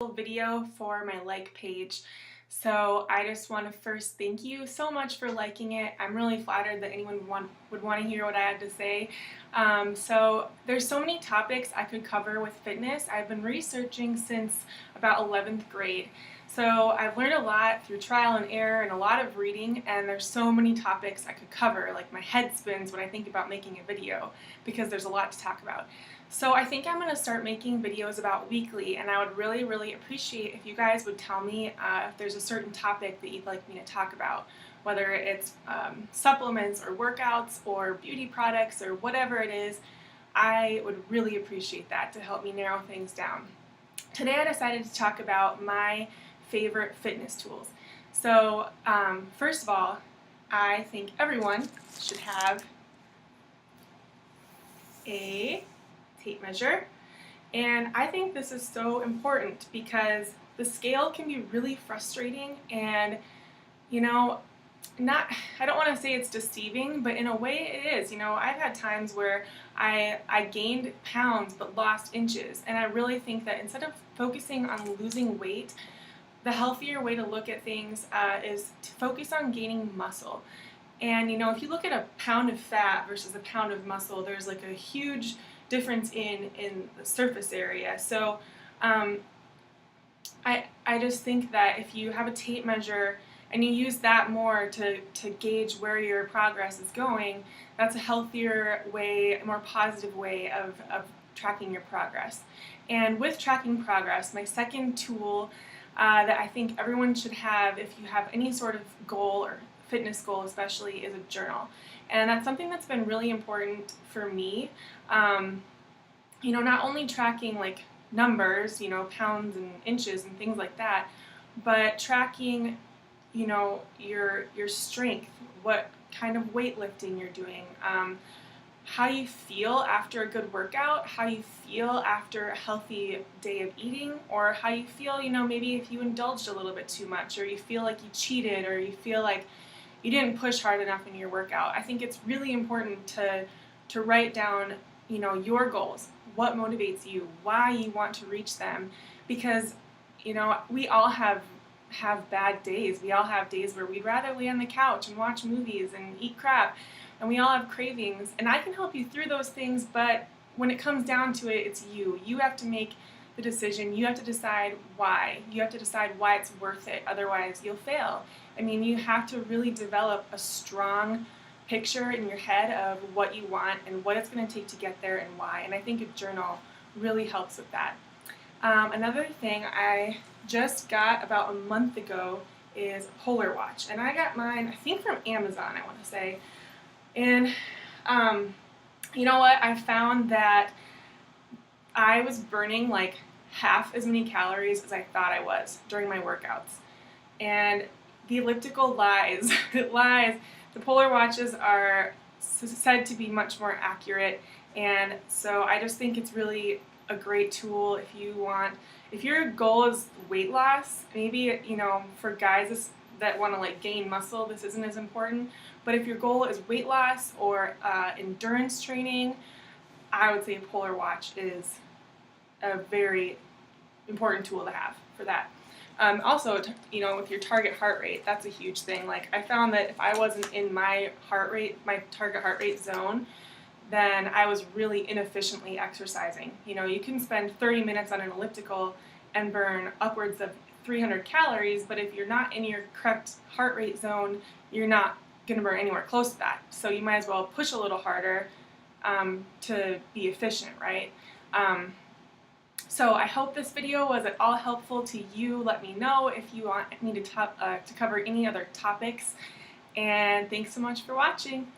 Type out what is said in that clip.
special video for my like page. So I just want to first thank you so much for liking it. I'm really flattered that anyone would want to hear what I had to say. So there's so many topics I could cover with fitness. I've been researching since about 11th grade. So I've learned a lot through trial and error and a lot of reading, and there's so many topics I could cover. Like my head spins when I think about making a video because there's a lot to talk about. So I think I'm going to start making videos about weekly, and I would really appreciate if you guys would tell me if there's a certain topic that you'd like me to talk about, whether it's supplements or workouts or beauty products or whatever it is. I would really appreciate that to help me narrow things down. Today I decided to talk about my favorite fitness tools. So first of all, I think everyone should have a tape measure, and I think this is so important because the scale can be really frustrating, and I don't want to say it's deceiving, but in a way it is. I've had times where I gained pounds but lost inches, and I really think that instead of focusing on losing weight, the healthier way to look at things is to focus on gaining muscle. And if you look at a pound of fat versus a pound of muscle, there's like a huge difference in the surface area. So I just think that if you have a tape measure and you use that more to gauge where your progress is going, that's a healthier way, a more positive way of tracking your progress. And with tracking progress, my second tool that I think everyone should have if you have any sort of goal or fitness goal especially is a journal. And that's something that's been really important for me. Not only tracking like numbers, pounds and inches and things like that, but tracking, your strength, what kind of weightlifting you're doing, how you feel after a good workout, how you feel after a healthy day of eating, or how you feel, maybe if you indulged a little bit too much, or you feel like you cheated, or you feel like you didn't push hard enough in your workout. I think it's really important to write down, your goals, what motivates you, why you want to reach them, because, we all have bad days. We all have days where we'd rather lay on the couch and watch movies and eat crap, and we all have cravings, and I can help you through those things, but when it comes down to it, it's you. You have to make the decision. You have to decide why. You have to decide why it's worth it, otherwise you'll fail. You have to really develop a strong picture in your head of what you want and what it's going to take to get there and why, and I think a journal really helps with that. Another thing I just got about a month ago is a polar watch, and I got mine, I think, from Amazon, I want to say. And you know what? I found that I was burning like half as many calories as I thought I was during my workouts. And the elliptical lies. It lies. The polar watches are said to be much more accurate, and so I just think it's really a great tool if your goal is weight loss. Maybe, for guys that want to like gain muscle, this isn't as important, but if your goal is weight loss or endurance training, I would say a polar watch is a very important tool to have for that. Also, with your target heart rate, that's a huge thing. Like, I found that if I wasn't in my target heart rate zone, then I was really inefficiently exercising. You can spend 30 minutes on an elliptical and burn upwards of 300 calories, but if you're not in your correct heart rate zone, you're not going to burn anywhere close to that. So you might as well push a little harder to be efficient, right? So I hope this video was at all helpful to you. Let me know if you want me to cover any other topics. And thanks so much for watching.